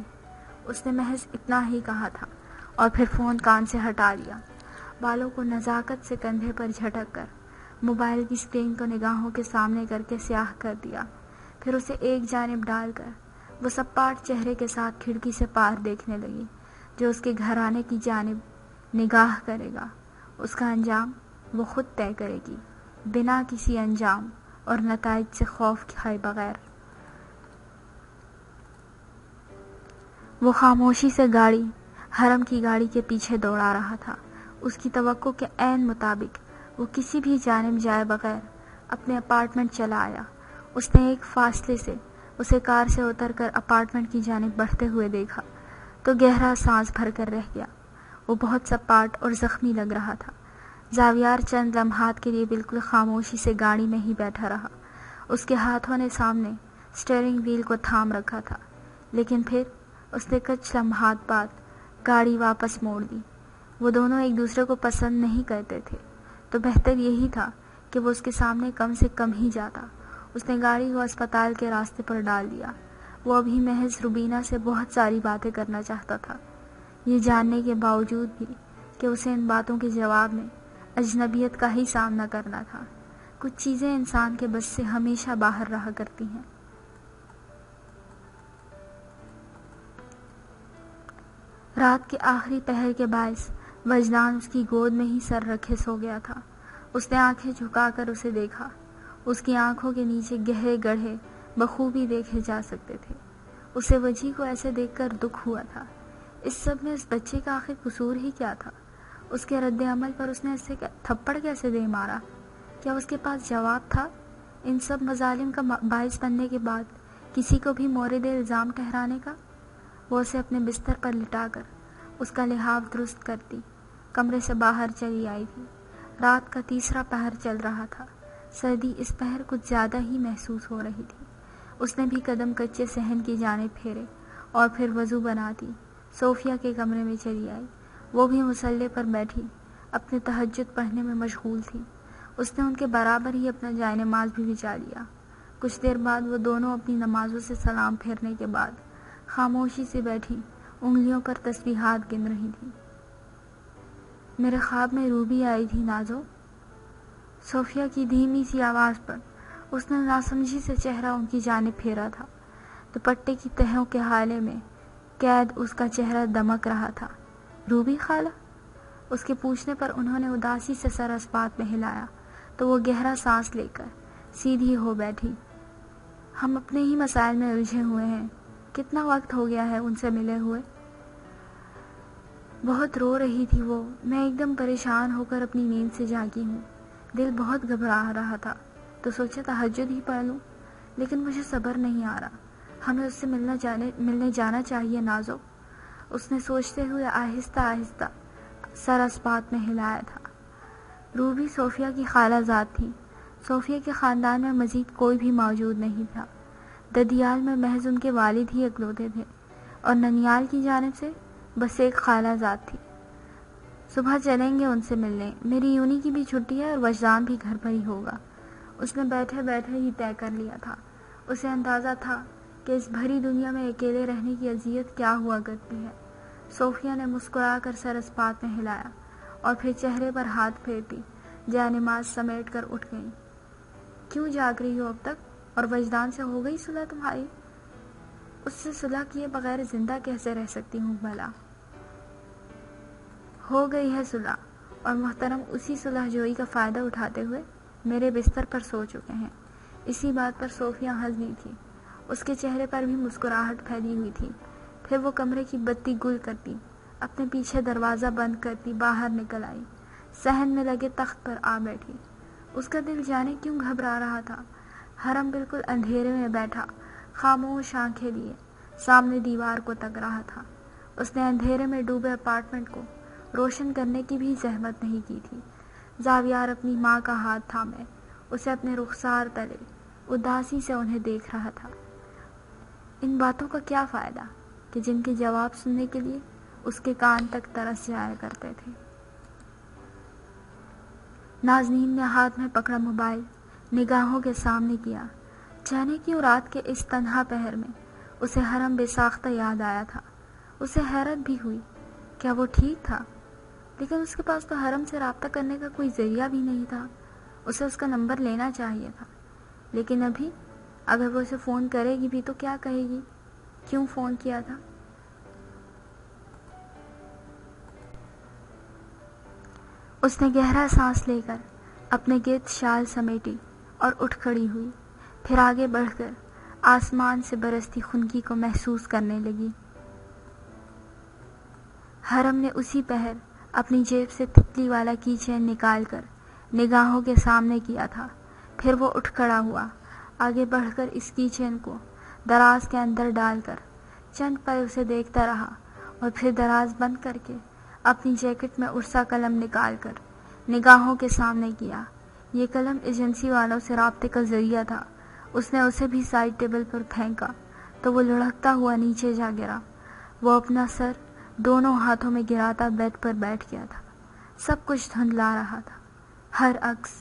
اس نے محض اتنا ہی کہا تھا اور پھر فون کان سے ہٹا لیا، بالوں کو نزاکت سے کندھے پر جھٹک کر موبائل کی اسکرین کو نگاہوں کے سامنے کر کے سیاہ کر دیا، پھر اسے ایک جانب ڈال کر وہ سپاٹ چہرے کے ساتھ کھڑکی سے پار دیکھنے لگی جو اس کے گھرانے کی جانب نگاہ کرے گا۔ اس کا انجام وہ خود طے کرے گی، بنا کسی انجام اور نتائج سے خوف کھائے بغیر۔ وہ خاموشی سے گاڑی حرم کی گاڑی کے پیچھے دوڑا رہا تھا۔ اس کی توقع کے عین مطابق وہ کسی بھی جانب جائے بغیر اپنے اپارٹمنٹ چلا آیا۔ اس نے ایک فاصلے سے اسے کار سے اتر کر اپارٹمنٹ کی جانب بڑھتے ہوئے دیکھا تو گہرا سانس بھر کر رہ گیا۔ وہ بہت سپاٹ اور زخمی لگ رہا تھا۔ زاویار چند لمحات کے لیے بالکل خاموشی سے گاڑی میں ہی بیٹھا رہا۔ اس کے ہاتھوں نے سامنے اسٹیئرنگ وہیل کو تھام رکھا تھا، لیکن پھر اس نے کچھ لمحات بعد گاڑی واپس موڑ دی۔ وہ دونوں ایک دوسرے کو پسند نہیں کرتے تھے، تو بہتر یہی تھا کہ وہ اس کے سامنے کم سے کم ہی جاتا۔ اس نے گاڑی کو اسپتال کے راستے پر ڈال دیا۔ وہ ابھی محض روبینہ سے بہت ساری باتیں کرنا چاہتا تھا، یہ جاننے کے باوجود بھی کہ اسے ان باتوں کے جواب میں اجنبیت کا ہی سامنا کرنا تھا۔ کچھ چیزیں انسان کے بس سے ہمیشہ باہر رہا کرتی ہیں۔ رات کے آخری پہر کے باعث وجدان اس کی گود میں ہی سر رکھے سو گیا تھا۔ اس نے آنکھیں جھکا کر اسے دیکھا۔ اس کی آنکھوں کے نیچے گہرے گڑھے بخوبی دیکھے جا سکتے تھے۔ اسے وجی کو ایسے دیکھ کر دکھ ہوا تھا۔ اس سب میں اس بچے کا آخر قصور ہی کیا تھا؟ اس کے رد عمل پر اس نے اسے تھپڑ کیسے دے مارا؟ کیا اس کے پاس جواب تھا؟ ان سب مظالم کا باعث بننے کے بعد کسی کو بھی مورد الزام ٹھہرانے کا؟ وہ اسے اپنے بستر پر لٹا کر اس کا لحاف درست کرتی کمرے سے باہر چلی آئی تھی۔ رات کا تیسرا پہر چل رہا تھا۔ سردی اس پہر کچھ زیادہ ہی محسوس ہو رہی تھی۔ اس نے بھی قدم کچے صحن کی جانب پھیرے اور پھر وضو بناتی صوفیہ کے کمرے میں چلی آئی۔ وہ بھی مصلے پر بیٹھی اپنے تہجد پڑھنے میں مشغول تھی۔ اس نے ان کے برابر ہی اپنا جائے نماز بھی بچھا لیا۔ کچھ دیر بعد وہ دونوں اپنی نمازوں سے سلام پھیرنے کے بعد خاموشی سے بیٹھی انگلیوں پر تسبیحات گن رہی تھی۔ میرے خواب میں روبی آئی تھی نازو، صوفیہ کی دھیمی سی آواز پر اس نے ناسمجھی سے چہرہ ان کی جانب پھیرا تھا۔ دوپٹے کی تہوں کے حالے میں قید اس کا چہرہ دمک رہا تھا۔ روبی خالہ؟ اس کے پوچھنے پر انہوں نے اداسی سے سر اس بات میں ہلایا تو وہ گہرا سانس لے کر سیدھی ہو بیٹھی۔ ہم اپنے ہی مسائل میں الجھے ہوئے ہیں، کتنا وقت ہو گیا ہے ان سے ملے ہوئے۔ بہت رو رہی تھی وہ، میں ایک دم پریشان ہو کر اپنی نیند سے جاگی ہوں۔ دل بہت گھبرا رہا تھا تو سوچا تہجد ہی پڑھ لوں، لیکن مجھے صبر نہیں آ رہا۔ ہمیں اس سے ملنے جانا چاہیے نازو، اس نے سوچتے ہوئے آہستہ آہستہ سر اس بات میں ہلایا تھا۔ روبی صوفیہ کی خالہ زاد تھی۔ صوفیہ کے خاندان میں مزید کوئی بھی موجود نہیں تھا۔ ددیال میں محض ان کے والد ہی اکلوتے تھے اور ننیال کی جانب سے بس ایک خالہ زاد تھی۔ صبح چلیں گے ان سے ملنے، میری یونی کی بھی چھٹی ہے اور وجدان بھی گھر پر ہی ہوگا۔ اس نے بیٹھے بیٹھے ہی طے کر لیا تھا۔ اسے اندازہ تھا کہ اس بھری دنیا میں اکیلے رہنے کی اذیت کیا ہوا کرتی ہے۔ صوفیہ نے مسکرا کر سر اس بات میں ہلایا اور پھر چہرے پر ہاتھ پھیرتی جائے نماز سمیٹ کر اٹھ گئی۔ کیوں جاگ رہی ہو اب تک؟ اور وجدان سے ہو گئی صلح تمہاری؟ اس سے صلح کیے بغیر زندہ کیسے رہ سکتی ہوں بھلا؟ ہو گئی ہے صلح، اور محترم اسی صلح جوئی کا فائدہ اٹھاتے ہوئے میرے بستر پر سو چکے ہیں۔ اسی بات پر صوفیہ ہنس دی تھی۔ اس کے چہرے پر بھی مسکراہٹ پھیلی ہوئی تھی۔ پھر وہ کمرے کی بتی گل کرتی اپنے پیچھے دروازہ بند کرتی باہر نکل آئی، صحن میں لگے تخت پر آ بیٹھی۔ اس کا دل جانے کیوں گھبرا رہا تھا۔ حرم بالکل اندھیرے میں بیٹھا خاموش آنکھیں لیے سامنے دیوار کو تک رہا تھا۔ اس نے اندھیرے میں ڈوبے اپارٹمنٹ کو روشن کرنے کی بھی زحمت نہیں کی تھی۔ زاویار اپنی ماں کا ہاتھ تھامے اسے اپنے رخسار تلے اداسی سے انہیں دیکھ رہا تھا۔ ان باتوں کا کیا فائدہ کہ جن کے جواب سننے کے لیے اس کے کان تک ترس جایا کرتے تھے۔ نازنین نے ہاتھ میں پکڑا موبائل نگاہوں کے سامنے کیا۔ جانے کیوں رات کے اس تنہا پہر میں اسے حرم بے ساختہ یاد آیا تھا۔ اسے حیرت بھی ہوئی، کیا وہ ٹھیک تھا؟ لیکن اس کے پاس تو حرم سے رابطہ کرنے کا کوئی ذریعہ بھی نہیں تھا۔ اسے اس کا نمبر لینا چاہیے تھا، لیکن ابھی اگر وہ اسے فون کرے گی بھی تو کیا کہے گی؟ کیوں فون کیا تھا؟ اس نے گہرا سانس لے کر اپنے گرد شال سمیٹی اور اٹھ کھڑی ہوئی، پھر آگے بڑھ کر آسمان سے برستی خنکی کو محسوس کرنے لگی۔ حرم نے اسی پہر اپنی جیب سے تتلی والا کی چین نکال کر نگاہوں کے سامنے کیا تھا۔ پھر وہ اٹھ کھڑا ہوا، آگے بڑھ کر اس کی چین کو دراز کے اندر ڈال کر چند پل اسے دیکھتا رہا اور پھر دراز بند کر کے اپنی جیکٹ میں ارسا قلم نکال کر نگاہوں کے سامنے کیا۔ یہ قلم ایجنسی والوں سے رابطے کا ذریعہ تھا۔ اس نے اسے بھی سائڈ ٹیبل پر پھینکا تو وہ لڑھکتا ہوا نیچے جا گرا۔ وہ اپنا سر دونوں ہاتھوں میں گراتا بیڈ پر بیٹھ گیا تھا۔ سب کچھ دھندلا رہا تھا، ہر عکس،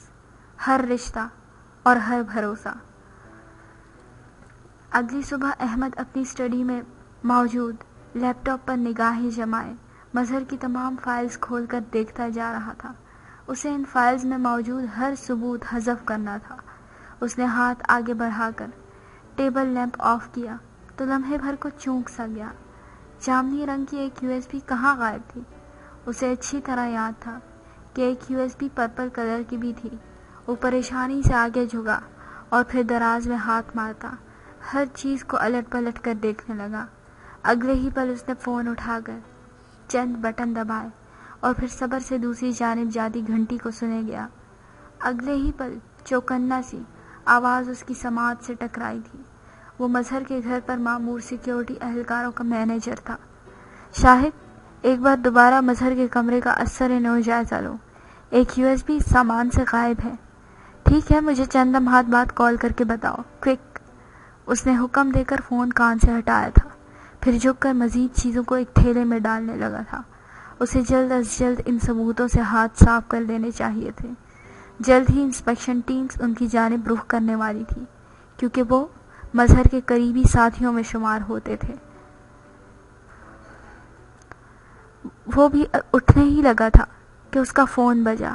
ہر رشتہ اور ہر بھروسہ۔ اگلی صبح احمد اپنی اسٹڈی میں موجود لیپ ٹاپ پر نگاہیں جمائے مظہر کی تمام فائلز کھول کر دیکھتا جا رہا تھا۔ اسے ان فائلز میں موجود ہر ثبوت حذف کرنا تھا۔ اس نے ہاتھ آگے بڑھا کر ٹیبل لیمپ آف کیا تو لمحے بھر کو چونک سا گیا۔ جامنی رنگ کی ایک USB کہاں غائب تھی؟ اسے اچھی طرح یاد تھا کہ ایک USB پرپل کلر کی بھی تھی۔ وہ پریشانی سے آگے جھکا اور پھر دراز میں ہاتھ مارتا ہر چیز کو الٹ پلٹ کر دیکھنے لگا۔ اگلے ہی پل اس نے فون اٹھا کر چند بٹن دبائے اور پھر صبر سے دوسری جانب جاتی گھنٹی کو سنے گیا۔ اگلے ہی پل چوکنا سی آواز اس کی سماعت سے ٹکرائی تھی۔ وہ مظہر کے گھر پر مامور سیکیورٹی اہلکاروں کا مینیجر تھا۔ شاہد، ایک بار دوبارہ مظہر کے کمرے کا اثر نو جائزہ لو۔ ایک USB سامان سے غائب ہے۔ ٹھیک ہے، مجھے چند لمحات بعد کال کر کے بتاؤ، کوئک۔ اس نے حکم دے کر فون کان سے ہٹایا تھا، پھر جھک کر مزید چیزوں کو ایک تھیلے میں ڈالنے لگا تھا۔ اسے جلد از جلد ان ثبوتوں سے ہاتھ صاف کر لینے چاہیے تھے۔ جلد ہی انسپیکشن ٹیمز ان کی جانب رخ کرنے والی تھی، کیونکہ وہ مظہر کے قریبی ساتھیوں میں شمار ہوتے تھے۔ وہ بھی اٹھنے ہی لگا تھا کہ اس کا فون بجا۔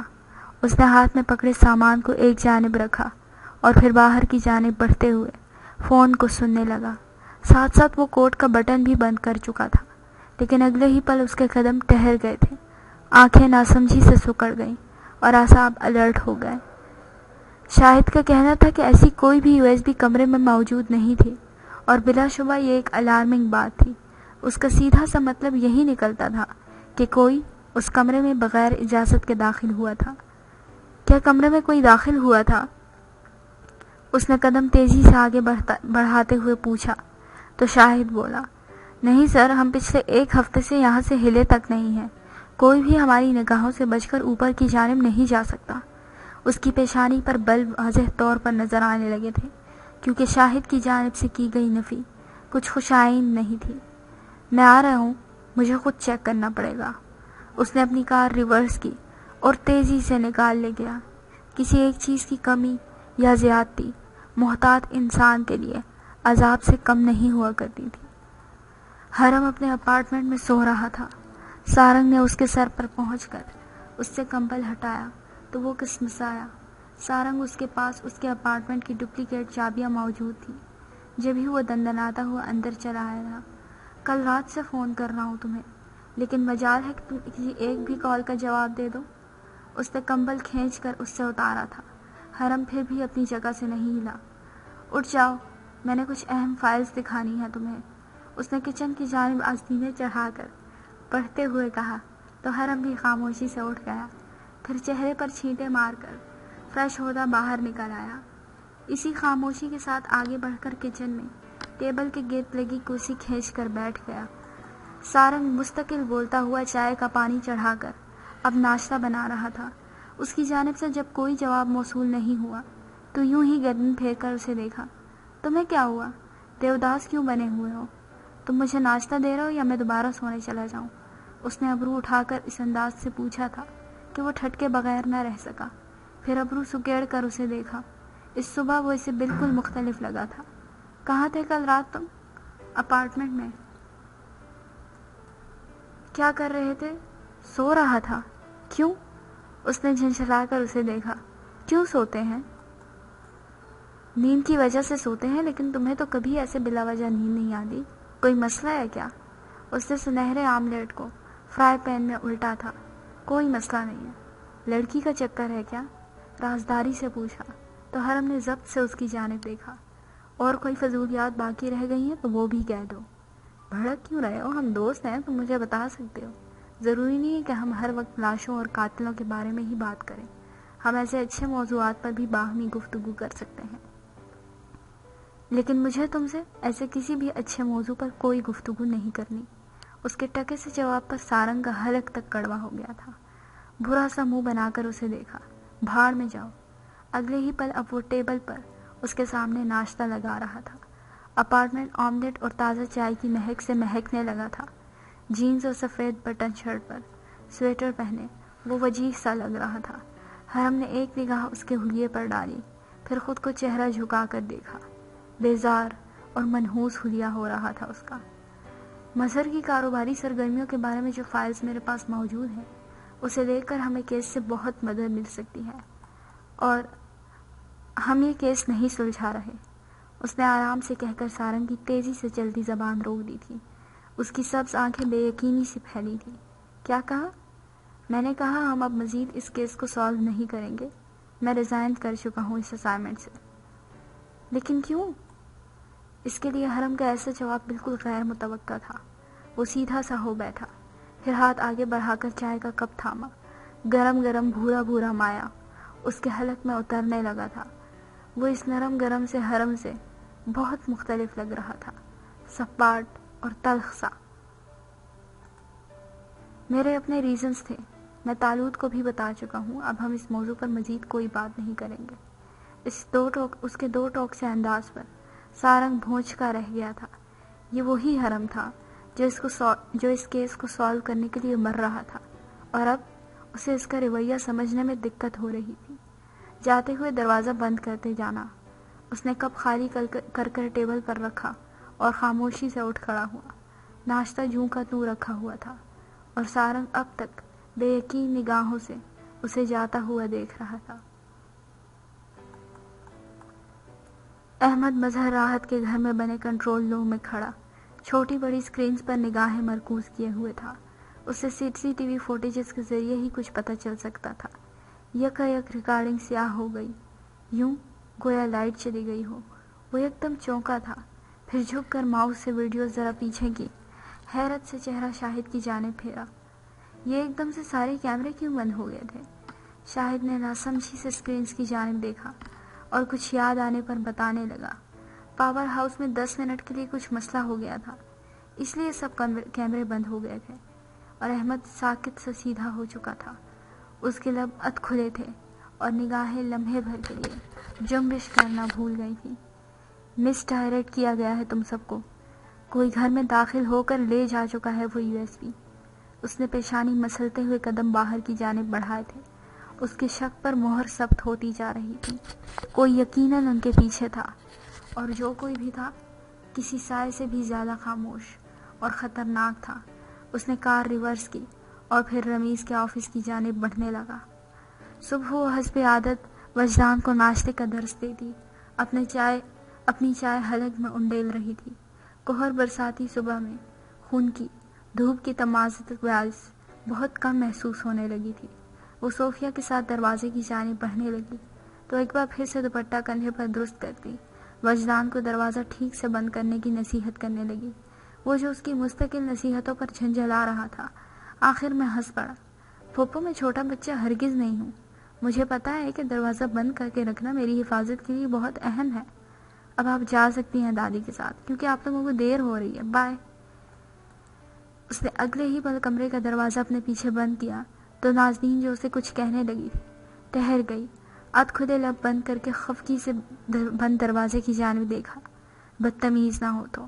اس نے ہاتھ میں پکڑے سامان کو ایک جانب رکھا اور پھر باہر کی جانب بڑھتے ہوئے فون کو سننے لگا۔ ساتھ ساتھ وہ کوٹ کا بٹن بھی بند کر چکا تھا، لیکن اگلے ہی پل اس کے قدم ٹھہر گئے تھے۔ آنکھیں ناسمجھی سے سکڑ گئیں اور اعصاب الرٹ ہو گئے۔ شاہد کا کہنا تھا کہ ایسی کوئی بھی USB کمرے میں موجود نہیں تھی، اور بلا شبہ یہ ایک الارمنگ بات تھی۔ اس کا سیدھا سا مطلب یہی نکلتا تھا کہ کوئی اس کمرے میں بغیر اجازت کے داخل ہوا تھا۔ کیا کمرے میں کوئی داخل ہوا تھا؟ اس نے قدم تیزی سے آگے بڑھاتے ہوئے پوچھا تو شاہد بولا، نہیں سر، ہم پچھلے 1 ہفتے سے یہاں سے ہلے تک نہیں ہیں۔ کوئی بھی ہماری نگاہوں سے بچ کر اوپر کی جانب نہیں جا سکتا۔ اس کی پیشانی پر بل واضح طور پر نظر آنے لگے تھے، کیونکہ شاہد کی جانب سے کی گئی نفی کچھ خوشائند نہیں تھی۔ میں آ رہا ہوں، مجھے خود چیک کرنا پڑے گا۔ اس نے اپنی کار ریورس کی اور تیزی سے نکال لے گیا۔ کسی ایک چیز کی کمی یا زیادتی محتاط انسان کے لیے عذاب سے کم نہیں ہوا کرتی تھی۔ حرم اپنے اپارٹمنٹ میں سو رہا تھا۔ سارنگ نے اس کے سر پر پہنچ کر اس سے کمبل ہٹایا تو وہ کسمسایا۔ سارنگ اس کے پاس اس کے اپارٹمنٹ کی ڈپلیکیٹ چابیاں موجود تھیں۔ جب ہی وہ دندناتا ہوا اندر چلا آیا تھا۔ کل رات سے فون کر رہا ہوں تمہیں، لیکن مجال ہے کہ تم کسی ایک بھی کال کا جواب دے دو۔ اس نے کمبل کھینچ کر اس سے اتارا تھا۔ حرم پھر بھی اپنی جگہ سے نہیں ہلا۔ اٹھ جاؤ، میں نے کچھ اہم فائلز دکھانی ہیں تمہیں، اس نے کچن کی جانب آستینیں چڑھا کر پڑھتے ہوئے کہا تو حرم بھی خاموشی سے اٹھ گیا، پھر چہرے پر چھینٹے مار کر فریش ہوتا باہر نکل آیا۔ اسی خاموشی کے ساتھ آگے بڑھ کر کچن میں ٹیبل کے گرد لگی کرسی کھینچ کر بیٹھ گیا۔ سارنگ مستقل بولتا ہوا چائے کا پانی چڑھا کر اب ناشتہ بنا رہا تھا۔ اس کی جانب سے جب کوئی جواب موصول نہیں ہوا تو یوں ہی گردن پھیر کر اسے دیکھا۔ تمہیں کیا ہوا؟ دیوداس کیوں بنے ہوئے ہو؟ تم مجھے ناشتہ دے رہے ہو یا میں دوبارہ سونے چلا جاؤں؟ اس نے ابرو اٹھا کر اس انداز سے پوچھا تھا کہ وہ ٹھٹکے بغیر نہ رہ سکا۔ پھر ابرو سکیڑ کر اسے دیکھا۔ اس صبح وہ اسے بالکل مختلف لگا تھا۔ کہاں تھے کل رات تم؟ اپارٹمنٹ میں۔ کیا کر رہے تھے؟ سو رہا تھا۔ کیوں؟ اس نے جھنجھلا کر اسے دیکھا۔ کیوں سوتے ہیں؟ نیند کی وجہ سے سوتے ہیں، لیکن تمہیں تو کبھی ایسے بلا وجہ نیند نہیں آتی۔ کوئی مسئلہ ہے کیا؟ اس نے سنہرے آملیٹ کو فرائی پین میں الٹا تھا۔ کوئی مسئلہ نہیں ہے۔ لڑکی کا چکر ہے کیا؟ رازداری سے پوچھا تو حرم نے ضبط سے اس کی جانب دیکھا۔ اور کوئی فضولیات باقی رہ گئی ہیں تو وہ بھی کہہ دو۔ بھڑک کیوں رہے ہو؟ ہم دوست ہیں، تم مجھے بتا سکتے ہو۔ ضروری نہیں ہے کہ ہم ہر وقت لاشوں اور قاتلوں کے بارے میں ہی بات کریں۔ ہم ایسے اچھے موضوعات پر بھی باہمی گفتگو کر سکتے ہیں۔ لیکن مجھے تم سے ایسے کسی بھی اچھے موضوع پر کوئی گفتگو نہیں کرنی۔ اس کے ٹکے سے جواب پر سارنگ کا حلق تک کڑوا ہو گیا تھا۔ برا سا منہ بنا کر اسے دیکھا۔ بھاڑ میں جاؤ۔ اگلے ہی پل اب وہ ٹیبل پر اس کے سامنے ناشتہ لگا رہا تھا۔ اپارٹمنٹ آملیٹ اور تازہ چائے کی مہک سے مہکنے لگا تھا۔ جینز اور سفید بٹن شرٹ پر سویٹر پہنے وہ وجیح سا لگ رہا تھا۔ حرم نے ایک نگاہ اس کے حلیے پر ڈالی، پھر خود کو چہرہ جھکا کر دیکھا۔ بیزار اور منحوس حلیہ ہو رہا تھا اس کا۔ مظہر کی کاروباری سرگرمیوں کے بارے میں جو فائلز میرے پاس موجود ہیں، اسے دیکھ کر ہمیں کیس سے بہت مدد مل سکتی ہے، اور ہم یہ کیس نہیں سلجھا رہے۔ اس نے آرام سے کہہ کر سارنگ کی تیزی سے چلتی زبان روک دی تھی۔ اس کی سبز آنکھیں بے یقینی سے پھیلی تھیں۔ کیا کہا؟ میں نے کہا ہم اب مزید اس کیس کو سالو نہیں کریں گے۔ میں ریزائن کر چکا ہوں اس اسائنمنٹ سے۔ لیکن کیوں؟ اس کے لیے حرم کا ایسا جواب بالکل غیر متوقع تھا۔ وہ سیدھا سا ہو بیٹھا، پھر ہاتھ آگے بڑھا کر چائے کا کپ تھاما۔ گرم گرم بھورا بھورا مایا اس کے حلق میں اترنے لگا تھا۔ وہ اس نرم گرم سے حرم سے بہت مختلف لگ رہا تھا، سپاٹ اور تلخ سا۔ میرے اپنے ریزنز تھے، میں طالوت کو بھی بتا چکا ہوں۔ اب ہم اس موضوع پر مزید کوئی بات نہیں کریں گے۔ اس کے دو ٹوک سے انداز پر سارنگ بھونچ کا رہ گیا تھا۔ یہ وہی حرم تھا جو اس کیس کو سالو کرنے کے لیے مر رہا تھا، اور اب اسے اس کا رویہ سمجھنے میں دقت ہو رہی تھی۔ جاتے ہوئے دروازہ بند کرتے جانا۔ اس نے کپ خالی کر ٹیبل پر رکھا اور خاموشی سے اٹھ کھڑا ہوا۔ ناشتہ جوں کا توں رکھا ہوا تھا، اور سارنگ اب تک بے یقین نگاہوں سے اسے جاتا ہوا دیکھ رہا تھا۔ احمد مظہر راحت کے گھر میں بنے کنٹرول روم میں کھڑا چھوٹی بڑی سکرینز پر نگاہیں مرکوز کیے ہوئے تھا۔ اسے CCTV فوٹیجز کے ذریعے ہی کچھ پتہ چل سکتا تھا۔ یکا یک ریکارڈنگ سیاہ ہو گئی، یوں گویا لائٹ چلی گئی ہو۔ وہ ایک دم چونکا تھا، پھر جھک کر ماؤس سے ویڈیو ذرا پیچھے کی، حیرت سے چہرہ شاہد کی جانب پھیرا۔ یہ ایک دم سے سارے کیمرے کیوں بند ہو گئے تھے؟ شاہد نے ناسمجھی سے سکرینز کی جانب دیکھا اور کچھ یاد آنے پر بتانے لگا۔ پاور ہاؤس میں 10 منٹ کے لیے کچھ مسئلہ ہو گیا تھا، اس لیے سب کیمرے بند ہو گئے تھے۔ اور احمد ساکت سے سیدھا ہو چکا تھا۔ اس کے لب اد کھلے تھے اور نگاہیں لمحے بھر کے لیے جنبش کرنا بھول گئی تھی۔ مس ڈائریکٹ کیا گیا ہے تم سب کو۔ کوئی گھر میں داخل ہو کر لے جا چکا ہے وہ USB۔ اس نے پیشانی مسلتے ہوئے قدم باہر کی جانب بڑھائے تھے۔ اس کے شک پر مہر ثبت ہوتی جا رہی تھی۔ کوئی یقیناً ان کے پیچھے تھا، اور جو کوئی بھی تھا کسی سائے سے بھی زیادہ خاموش اور خطرناک تھا۔ اس نے کار ریورس کی اور پھر رمیز کے آفس کی جانب بڑھنے لگا۔ صبح وہ حسب عادت وجدان کو ناشتے کا درس دیتی، اپنی چائے حلق میں انڈیل رہی تھی۔ کوہر برساتی صبح میں خون کی دھوپ کی تمازت باعث بہت کم محسوس ہونے لگی تھی۔ وہ صوفیہ کے ساتھ دروازے کی جانب بڑھنے لگی تو ایک بار پھر سے دوپٹہ کندھے پر درست کرتی وجدان کو دروازہ ٹھیک سے بند کرنے کی نصیحت کرنے لگی۔ وہ جو اس کی مستقل نصیحتوں پر جھنجھلا رہا تھا، آخر میں ہنس پڑا۔ پھوپھو میں چھوٹا بچہ ہرگز نہیں ہوں۔ مجھے پتا ہے کہ دروازہ بند کر کے رکھنا میری حفاظت کے لیے بہت اہم ہے۔ اب آپ جا سکتی ہیں دادی کے ساتھ، کیونکہ آپ لوگوں کو دیر ہو رہی ہے۔ بائے۔ اس نے اگلے ہی پل کمرے کا دروازہ اپنے پیچھے بند کیا تو نازنین جو اسے کچھ کہنے لگی ٹھہر گئی۔ اد کھلے لب بند کر کے خفگی سے بند دروازے کی جانب دیکھا۔ بدتمیز نہ ہو تو۔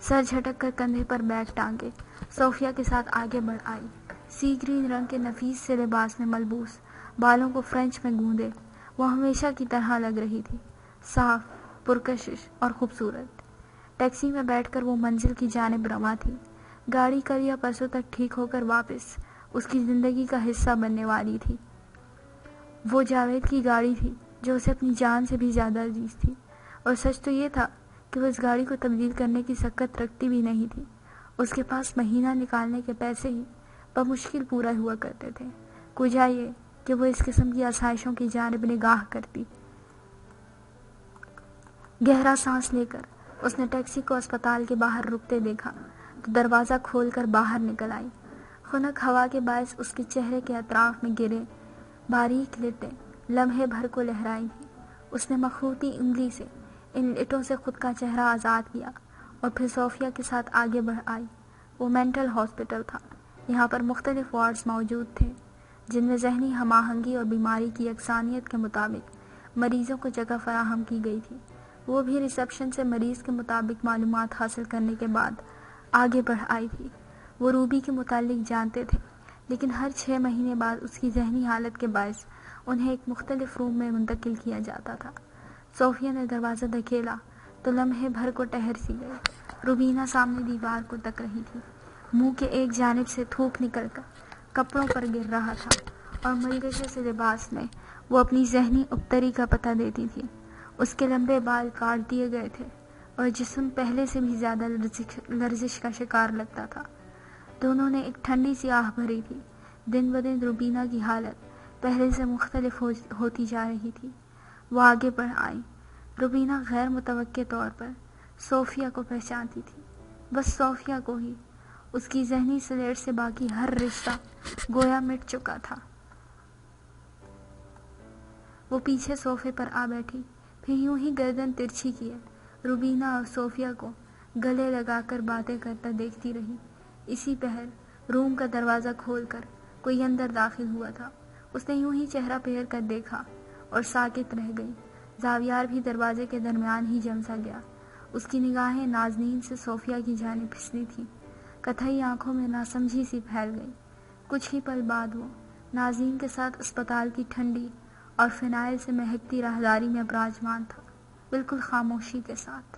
سر جھٹک کر کندھے پر بیگ ٹانگے صوفیہ کے ساتھ آگے بڑھ آئی۔ سی گرین رنگ کے نفیس سے لباس میں ملبوس، بالوں کو فرنچ میں گوندے وہ ہمیشہ کی طرح لگ رہی تھی، صاف، پرکشش اور خوبصورت۔ ٹیکسی میں بیٹھ کر وہ منزل کی جانب رواں تھی۔ گاڑی کل یا پرسوں تک ٹھیک ہو کر واپس اس کی زندگی کا حصہ بننے والی تھی۔ وہ جاوید کی گاڑی تھی جو اسے اپنی جان سے بھی زیادہ عزیز تھی، اور سچ تو یہ تھا کہ وہ اس گاڑی کو تبدیل کرنے کی سکت رکھتی بھی نہیں تھی۔ اس کے پاس مہینہ نکالنے کے پیسے ہی بمشکل پورا ہوا کرتے تھے، کجا یہ کہ وہ اس قسم کی آسائشوں کی جانب نگاہ کرتی۔ گہرا سانس لے کر اس نے ٹیکسی کو اسپتال کے باہر رکتے دیکھا تو دروازہ کھول کر باہر نکل آئی۔ خنک ہوا کے باعث اس کے چہرے کے اطراف میں گرے باریک لٹیں لمحے بھر کو لہرائی تھیں۔ اس نے مخروطی انگلی سے ان لٹوں سے خود کا چہرہ آزاد کیا اور پھر صوفیہ کے ساتھ آگے بڑھ آئی۔ وہ مینٹل ہاسپٹل تھا۔ یہاں پر مختلف وارڈز موجود تھے جن میں ذہنی ہم آہنگی اور بیماری کی یکسانیت کے مطابق مریضوں کو جگہ فراہم کی گئی تھی۔ وہ بھی ریسیپشن سے مریض کے مطابق معلومات حاصل کرنے کے بعد آگے بڑھ آئی تھی۔ وہ روبی کے متعلق جانتے تھے، لیکن ہر 6 مہینے بعد اس کی ذہنی حالت کے باعث انہیں ایک مختلف روم میں منتقل کیا جاتا تھا۔ صوفیہ نے دروازہ دھکیلا تو لمحے بھر کو ٹھہر سی گئی۔ روبینہ سامنے دیوار کو تک رہی تھی۔ منہ کے ایک جانب سے تھوک نکل کر کپڑوں پر گر رہا تھا اور ملگشے سے لباس میں وہ اپنی ذہنی ابتری کا پتہ دیتی تھی۔ اس کے لمبے بال کاٹ دیے گئے تھے اور جسم پہلے سے بھی زیادہ لرزش کا شکار لگتا تھا۔ دونوں نے ایک ٹھنڈی سی آہ بھری تھی۔ دن بدن روبینہ کی حالت پہلے سے مختلف ہوتی جا رہی تھی۔ وہ آگے بڑھ آئی۔ روبینہ غیر متوقع طور پر صوفیہ کو پہچانتی تھی، بس صوفیہ کو ہی۔ اس کی ذہنی سلیٹ سے باقی ہر رشتہ گویا مٹ چکا تھا۔ وہ پیچھے صوفے پر آ بیٹھی، پھر یوں ہی گردن ترچھی کیے روبینہ اور صوفیہ کو گلے لگا کر باتیں کرتا دیکھتی رہی۔ اسی پہر روم کا دروازہ کھول کر کوئی اندر داخل ہوا تھا۔ اس نے یوں ہی چہرہ پھیر کر دیکھا اور ساکت رہ گئی۔ زاویار بھی دروازے کے درمیان ہی جم سا گیا۔ اس کی نگاہیں نازنین سے صوفیہ کی جانب پھسلی تھیں۔ کتھئی آنکھوں میں ناسمجھی سی پھیل گئی۔ کچھ ہی پل بعد وہ نازنین کے ساتھ اسپتال کی ٹھنڈی اور فنائل سے مہکتی راہداری میں براجمان تھا، بالکل خاموشی کے ساتھ۔